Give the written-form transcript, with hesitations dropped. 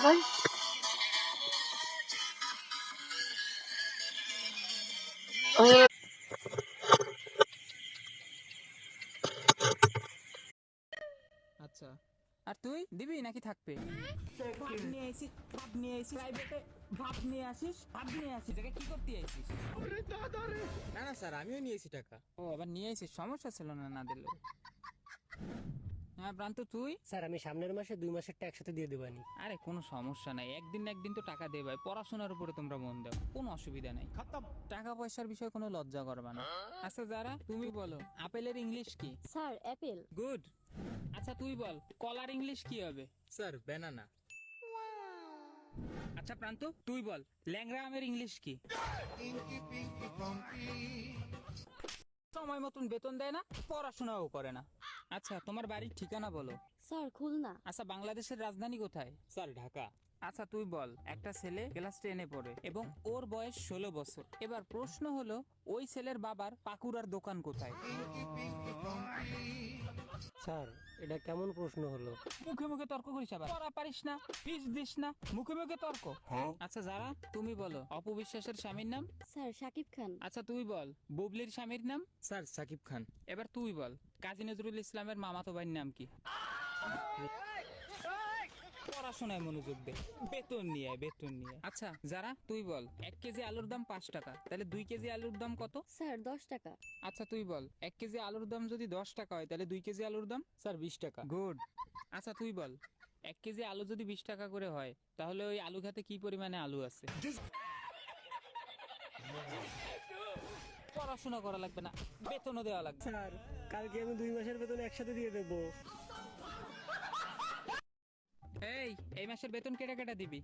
ভাই? আচ্ছা, আর তুই দিবি নাকি থাকবে? ভাব নিয়ে আইসিস, ভাব নিয়ে আইসিস, প্রাইভেটে ভাব নিয়ে আসিস, ভাব নিয়ে আসিস, এটাকে কি করতে আইসিস? না না স্যার, আমিও নিয়েছি টাকা। ও আবার নিয়ে আইসিস, সমস্যা ছিল না না দিলে। হ্যাঁ প্রান্ত তুই? স্যার আমি সামনের মাসে 2 মাসেরটা একসাথে দিয়ে দেবানি। আরে কোনো সমস্যা নাই, একদিন না একদিন তো টাকা দেবে ভাই, পড়াশোনার উপরে তোমরা মন দাও, কোনো অসুবিধা নাই। টাকা পয়সার বিষয়ে কোনো লজ্জা করবা না। আচ্ছা যারা তুমি বলো আপেলের ইংলিশ কি? Sir Apple. গুড। আচ্ছা তুই বল কলার ইংলিশ কি হবে? Sir banana. আচ্ছা প্রান্ত তুই বল ল্যাংড়া আমের ইংলিশ কি? সময় মতন বেতন দেয় না, পড়াশোনাও করে না। আচ্ছা তোমার বাড়ির ঠিকানা বলো। স্যার খুলনা। আচ্ছা বাংলাদেশের রাজধানী কোথায়? স্যার ঢাকা। আচ্ছা তুই বল একটা ছেলে ক্লাস 10-এ পড়ে এবং ওর বয়স 16 বছর। এবার প্রশ্ন হলো ওই ছেলের বাবার পাকুড়ার দোকান কোথায়? স্যার এটা কেমন প্রশ্ন হলো? মুখে মুখে তর্ক করিস, আবার পড়া পারিস না, ফিস দিস না, মুখে মুখে তর্ক। আচ্ছা যারা তুমি বলো অপবিশ্বাসের স্বামীর নাম? স্যার শাকিব খান। আচ্ছা তুই বল বুবলির স্বামীর নাম? স্যার সাকিব খান। এবার তুই বল কাজী নজরুল ইসলামের মামাতো ভাইয়ের নাম কি? পড়াশোনায় মনোযোগ দে, বেতন নিয়ে আয়, বেতন নিয়ে। আচ্ছা যারা তুই বল 1 কেজি আলুর দাম 5 টাকা, তাহলে 2 কেজি আলুর দাম কত? স্যার 10 টাকা। আচ্ছা তুই বল 1 কেজি আলুর দাম যদি 10 টাকা হয় তাহলে 2 কেজি আলুর দাম? স্যার 20 টাকা। গুড। আচ্ছা তুই বল 1 কেজি আলু যদি 20 টাকা করে হয় তাহলে ওই আলু খাতে কি পরিমাণে আলু আছে? পড়াশোনা করা লাগবে না, বেতনও দেওয়া লাগবে। স্যার কালকে আমি 2 মাসের বেতন একসাথে দিয়ে দেবো। এই মাসের বেতন কেটে কেটে দিবি।